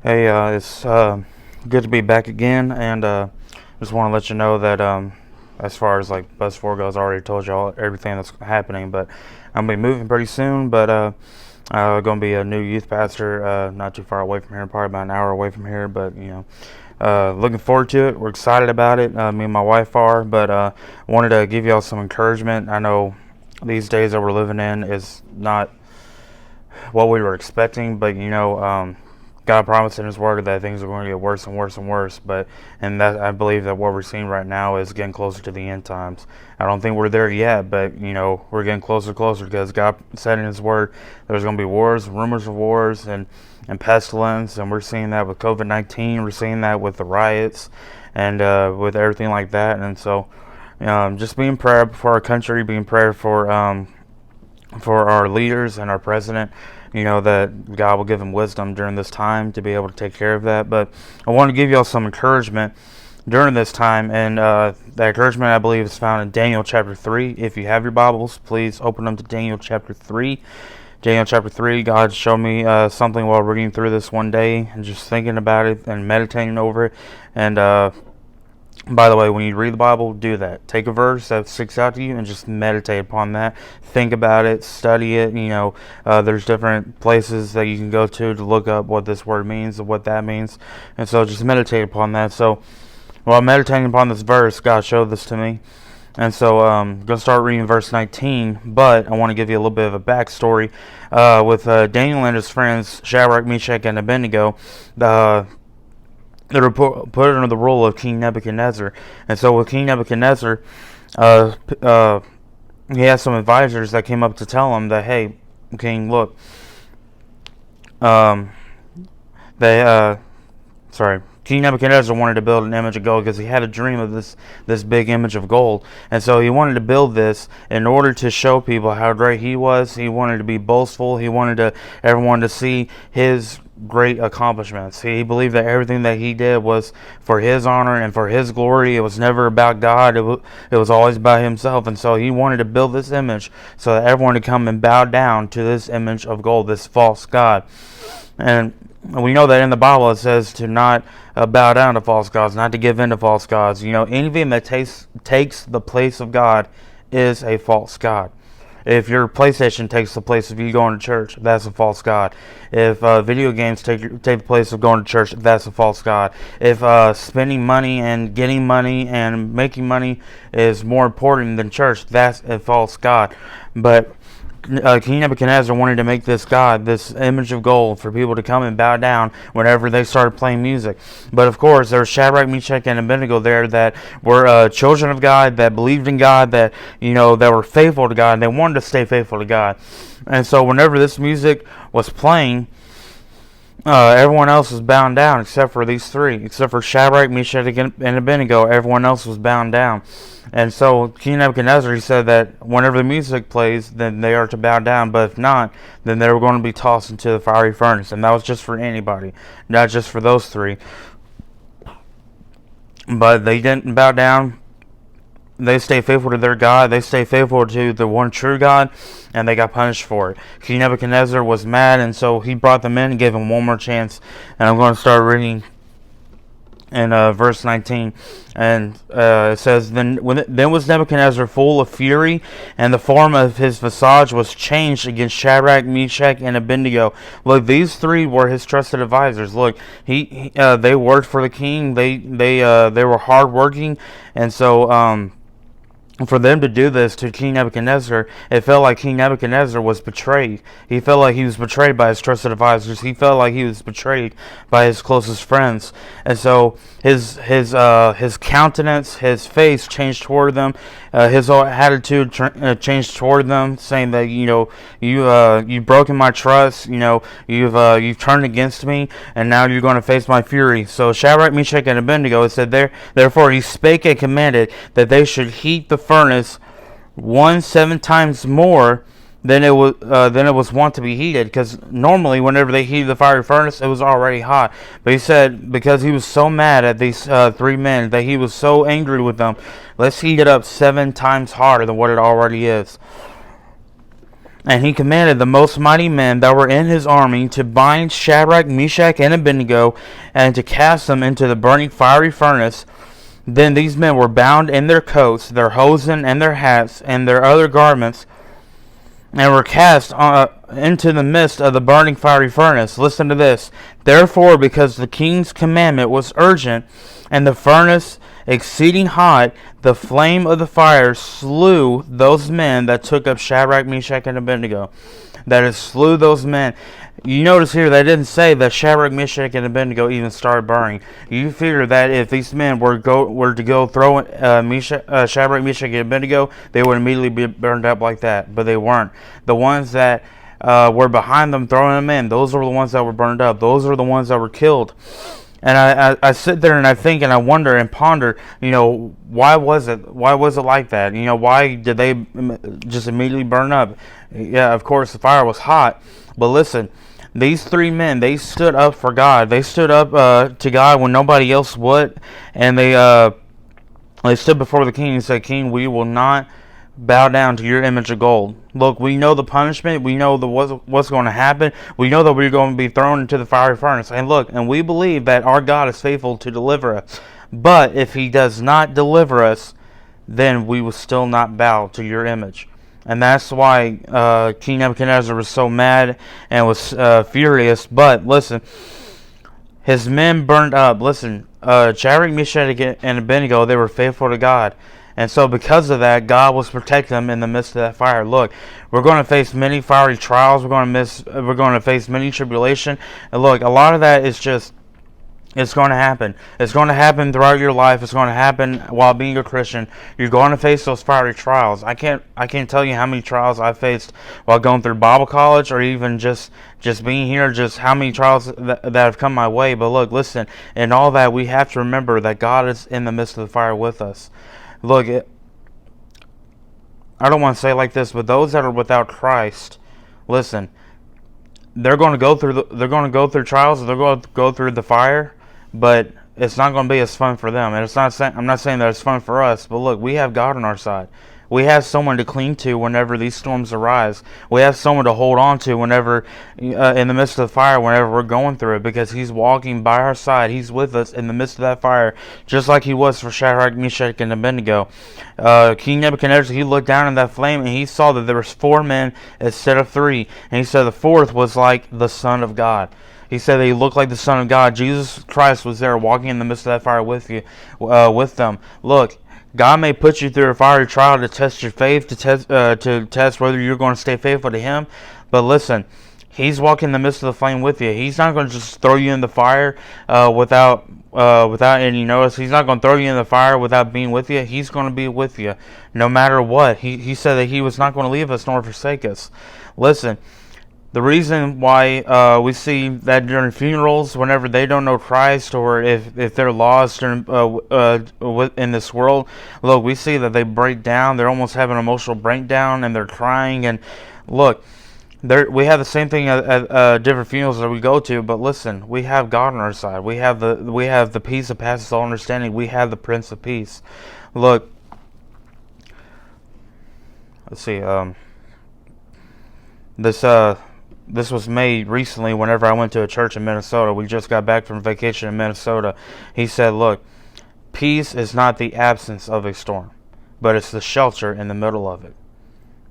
Hey, it's good to be back again, and just want to let you know that as far as like Bus 4 goes, I already told y'all everything that's happening, but I'm gonna be moving pretty soon. But gonna be a new youth pastor, not too far away from here, probably about an hour away from here. But looking forward to it. We're excited about it. Me and my wife are, but wanted to give y'all some encouragement. I know these days that we're living in is not what we were expecting, but God promised in His Word that things are going to get worse and worse and worse. And that I believe that what we're seeing right now is getting closer to the end times. I don't think we're there yet, but we're getting closer and closer because God said in His Word there's going to be wars, rumors of wars, and pestilence, and we're seeing that with COVID-19. We're seeing that with the riots, and with everything like that. And so, just being prayer for our country, being prayer for our leaders and our president, that God will give them wisdom during this time to be able to take care of that. But I want to give y'all some encouragement during this time, and that encouragement, I believe, is found in Daniel chapter 3. If you have your Bibles, please open them to Daniel chapter 3. Daniel chapter 3, God showed me something while reading through this one day and just thinking about it and meditating over it. And by the way, when you read the Bible, do that. Take a verse that sticks out to you and just meditate upon that. Think about it, study it. There's different places that you can go to look up what this word means and what that means. And so just meditate upon that. So while meditating upon this verse, God showed this to me. And so I'm going to start reading verse 19, but I want to give you a little bit of a backstory. With Daniel and his friends, Shadrach, Meshach, and Abednego, they were put under the rule of King Nebuchadnezzar. And so with King Nebuchadnezzar, he had some advisors that came up to tell him that, hey, King, look, um, King Nebuchadnezzar wanted to build an image of gold because he had a dream of this big image of gold. And so he wanted to build this in order to show people how great he was. He wanted to be boastful. He wanted everyone to see his great accomplishments. He believed that everything that he did was for his honor and for his glory. It was never about God. It was always about himself. And so he wanted to build this image so that everyone would come and bow down to this image of gold, this false god. And we know that in the Bible it says to not bow down to false gods, not to give in to false gods. Anything that takes the place of God is a false god. If your PlayStation takes the place of you going to church, that's a false god. If video games take the place of going to church, that's a false god. If spending money and getting money and making money is more important than church, that's a false god. But King Nebuchadnezzar wanted to make this god, this image of gold, for people to come and bow down whenever they started playing music. But of course, there were Shadrach, Meshach, and Abednego there that were children of God, that believed in God, that were faithful to God, and they wanted to stay faithful to God. And so, whenever this music was playing, everyone else was bound down except for these three. Except for Shadrach, Meshach, and Abednego, everyone else was bound down. And so King Nebuchadnezzar, he said that whenever the music plays, then they are to bow down. But if not, then they were going to be tossed into the fiery furnace. And that was just for anybody, not just for those three. But they didn't bow down. They stayed faithful to their God. They stayed faithful to the one true God, and they got punished for it. King Nebuchadnezzar was mad, and so he brought them in and gave them one more chance. And I'm going to start reading in verse 19, and it says, Then was Nebuchadnezzar full of fury, and the form of his visage was changed against Shadrach, Meshach, and Abednego. Look, these three were his trusted advisors. Look, they worked for the king. They were hardworking, and so for them to do this to King Nebuchadnezzar, it felt like King Nebuchadnezzar was betrayed. He felt like he was betrayed by his trusted advisors. He felt like he was betrayed by his closest friends. And so his countenance, his face changed toward them. His attitude changed toward them, saying that you've broken my trust. You've turned against me, and now you're going to face my fury. So Shadrach, Meshach, and Abednego, it said therefore he spake and commanded that they should heat the furnace 7 times more than it was wont to be heated, because normally whenever they heated the fiery furnace, it was already hot. But he said, because he was so mad at these three men, that he was so angry with them, let's heat it up 7 times hotter than what it already is. And he commanded the most mighty men that were in his army to bind Shadrach, Meshach, and Abednego, and to cast them into the burning fiery furnace. Then these men were bound in their coats, their hosen, and their hats, and their other garments, and were cast into the midst of the burning fiery furnace. Listen to this. Therefore, because the king's commandment was urgent, and the furnace exceeding hot, the flame of the fire slew those men that took up Shadrach, Meshach, and Abednego. That is, slew those men. You notice here they didn't say that Shadrach, Meshach, and Abednego even started burning. You figure that if these men were to go throw Shadrach, Meshach, and Abednego, they would immediately be burned up like that. But they weren't. The ones that were behind them throwing them in, those were the ones that were burned up. Those are the ones that were killed. And I sit there and I think and I wonder and ponder, why was it like that? Why did they just immediately burn up? Yeah, of course the fire was hot, but listen, these three men, they stood up for God. They stood up to God when nobody else would, and they stood before the king and said, "King, we will not bow down to your image of gold. Look, we know the punishment. We know what's going to happen. We know that we're going to be thrown into the fiery furnace. And look, and we believe that our God is faithful to deliver us. But if he does not deliver us, then we will still not bow to your image." And that's why King Nebuchadnezzar was so mad and was furious. But listen, his men burned up. Listen, Shadrach, Meshach, and Abednego, they were faithful to God. And so because of that, God was protecting them in the midst of that fire. Look, we're going to face many fiery trials. We're going to face many tribulation. And look, a lot of that is just, it's going to happen. It's going to happen throughout your life. It's going to happen while being a Christian. You're going to face those fiery trials. I can't tell you how many trials I faced while going through Bible college, or even just being here, just how many trials that have come my way. But look, listen, in all that, we have to remember that God is in the midst of the fire with us. Look, I don't want to say it like this, but those that are without Christ, listen, they're going to go through trials, they're going to go through the fire, but it's not going to be as fun for them. And I'm not saying that it's fun for us, but look, we have God on our side. We have someone to cling to whenever these storms arise. We have someone to hold on to whenever, in the midst of the fire, whenever we're going through it, because he's walking by our side. He's with us in the midst of that fire, just like he was for Shadrach, Meshach, and Abednego. King Nebuchadnezzar, he looked down in that flame, and he saw that there was 4 men instead of 3. And he said the 4th was like the Son of God. He said that he looked like the Son of God. Jesus Christ was there walking in the midst of that fire with with them. Look, God may put you through a fiery trial to test your faith, to test whether you're going to stay faithful to him. But listen, he's walking in the midst of the flame with you. He's not going to just throw you in the fire without any notice. He's not going to throw you in the fire without being with you. He's going to be with you no matter what. He said that he was not going to leave us nor forsake us. Listen, the reason why we see that during funerals, whenever they don't know Christ, or if they're lost in this world, look, we see that they break down. They're almost having an emotional breakdown, and they're crying. And look, we have the same thing at different funerals that we go to. But listen, we have God on our side. We have the peace that passes all understanding. We have the Prince of Peace. Look, let's see. This was made recently whenever I went to a church in Minnesota. We just got back from vacation in Minnesota. He said, look, peace is not the absence of a storm, but it's the shelter in the middle of it.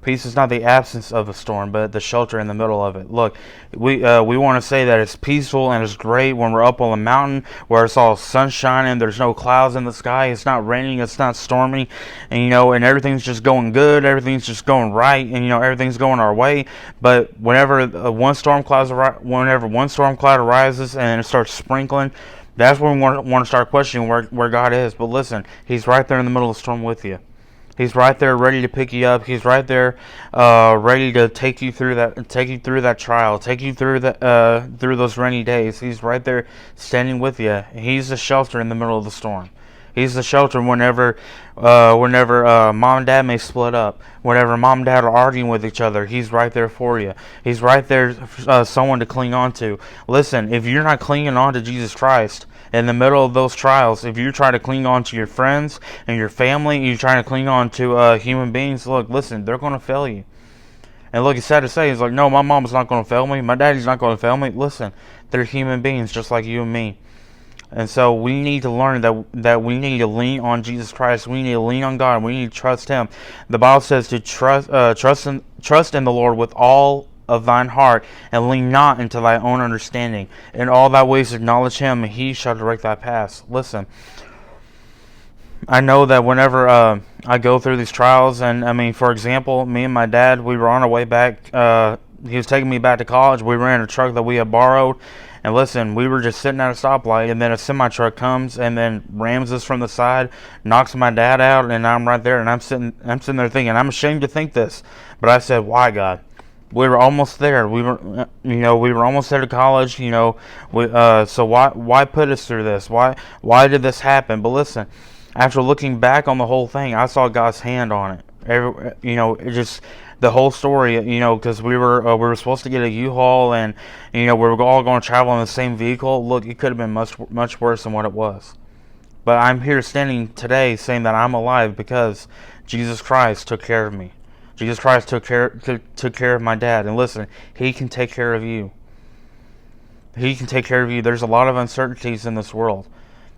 Peace is not the absence of a storm, but the shelter in the middle of it. Look, we want to say that it's peaceful and it's great when we're up on the mountain where it's all sunshine and there's no clouds in the sky. It's not raining. It's not stormy, and and everything's just going good. Everything's just going right, and everything's going our way. But whenever one storm cloud arises and it starts sprinkling, that's when we want to start questioning where God is. But listen, He's right there in the middle of the storm with you. He's right there, ready to pick you up. He's right there, ready to take you through that trial, take you through those rainy days. He's right there, standing with you. He's the shelter in the middle of the storm. He's the shelter whenever mom and dad may split up. Whenever mom and dad are arguing with each other, He's right there for you. He's right there, someone to cling on to. Listen, if you're not clinging on to Jesus Christ in the middle of those trials, if you're trying to cling on to your friends and your family, you're trying to cling on to human beings, listen, they're going to fail you. And look, it's sad to say, he's like, no, my mom's not going to fail me. My daddy's not going to fail me. Listen, they're human beings just like you and me. And so we need to learn that we need to lean on Jesus Christ. We need to lean on God. We need to trust Him. The Bible says to trust in the Lord with all of thine heart, and lean not into thy own understanding. In all thy ways acknowledge Him, and He shall direct thy paths. Listen, I know that whenever I go through these trials, and I mean, for example, me and my dad, we were on our way back. He was taking me back to college. We were in a truck that we had borrowed. And listen, we were just sitting at a stoplight, and then a semi-truck comes and then rams us from the side, knocks my dad out, and I'm right there, and I'm sitting there thinking, I'm ashamed to think this, but I said, why, God? We were almost there. We were almost there to college. So why put us through this? Why did this happen? But listen, after looking back on the whole thing, I saw God's hand on it. It just the whole story, because we were supposed to get a U-Haul, and we were all going to travel in the same vehicle. Look, it could have been much worse than what it was. But I'm here standing today saying that I'm alive because Jesus Christ took care of me. Jesus Christ took care of my dad. And listen, He can take care of you. He can take care of you. There's a lot of uncertainties in this world.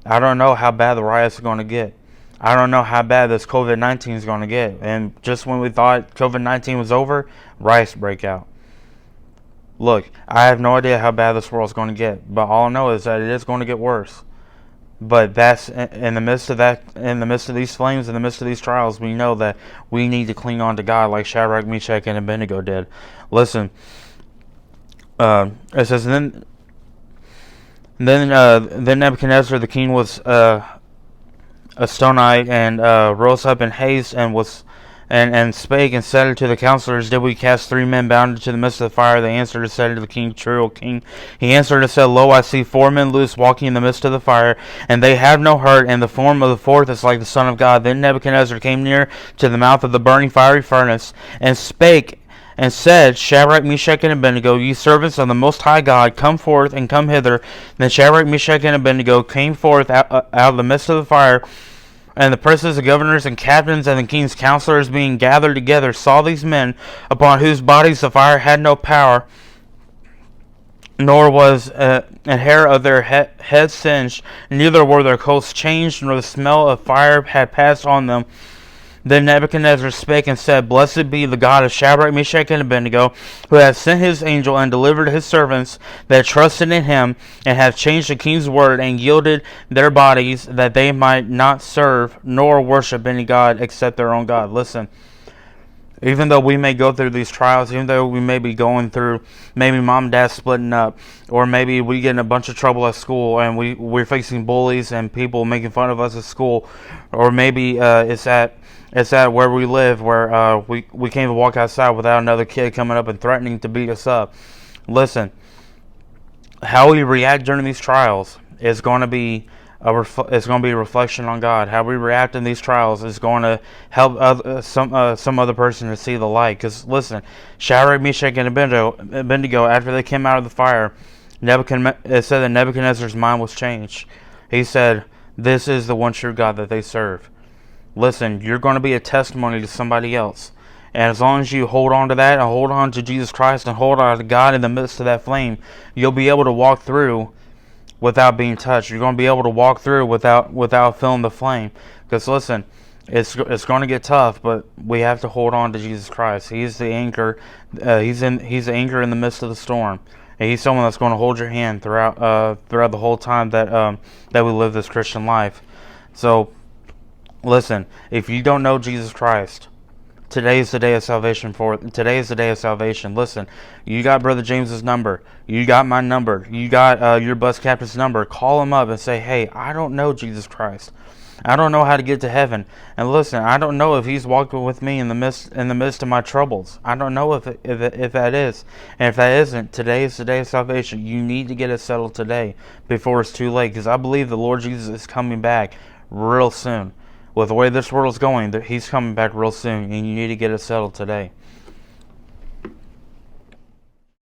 I don't know how bad the riots are going to get. I don't know how bad this COVID-19 is going to get. And just when we thought COVID-19 was over, riots break out. Look, I have no idea how bad this world is going to get, but all I know is that it is going to get worse. But that's in the midst of these flames, in the midst of these trials, we know that we need to cling on to God like Shadrach, Meshach, and Abednego did. Listen, it says, then Nebuchadnezzar the king was Astonite, and rose up in haste, and spake and said unto the counselors, did we cast 3 men bound into the midst of the fire? They answered and said to the king, true, O king. He answered and said, lo, I see 4 men loose walking in the midst of the fire, and they have no hurt, and the form of the 4th is like the Son of God. Then Nebuchadnezzar came near to the mouth of the burning fiery furnace, and spake and said, Shadrach, Meshach, and Abednego, ye servants of the Most High God, come forth and come hither. Then Shadrach, Meshach, and Abednego came forth out of the midst of the fire. And the princes, the governors, and captains, and the king's counselors, being gathered together, saw these men, upon whose bodies the fire had no power, nor was a hair of their heads singed, neither were their coats changed, nor the smell of fire had passed on them. Then Nebuchadnezzar spake and said, blessed be the God of Shadrach, Meshach, and Abednego, who hath sent his angel and delivered his servants that trusted in him, and hath changed the king's word, and yielded their bodies, that they might not serve nor worship any god except their own God. Listen, even though we may go through these trials, even though we may be going through maybe mom and dad splitting up, or maybe we get in a bunch of trouble at school, and we're facing bullies and people making fun of us at school, or maybe it's at where we live, where we can't even walk outside without another kid coming up and threatening to beat us up. Listen, how we react during these trials is going to be a reflection on God. How we react in these trials is going to help some other person to see the light. Because listen, Shadrach, Meshach, and Abednego, after they came out of the fire, it said that Nebuchadnezzar's mind was changed. He said, this is the one true God that they serve. Listen, you're going to be a testimony to somebody else. And as long as you hold on to that, and hold on to Jesus Christ, and hold on to God in the midst of that flame, you'll be able to walk through without being touched. You're going to be able to walk through without feeling the flame. Because listen, it's going to get tough, but we have to hold on to Jesus Christ. He's the anchor. He's the anchor in the midst of the storm. And He's someone that's going to hold your hand throughout the whole time that we live this Christian life. So, listen, if you don't know Jesus Christ, today is the day of salvation. Today is the day of salvation. Listen, you got Brother James's number. You got my number. You got your bus captain's number. Call him up and say, hey, I don't know Jesus Christ. I don't know how to get to heaven. And listen, I don't know if He's walking with me in the midst of my troubles. I don't know if that is. And if that isn't, today is the day of salvation. You need to get it settled today before it's too late. Because I believe the Lord Jesus is coming back real soon. With the way this world is going, He's coming back real soon, and you need to get it settled today.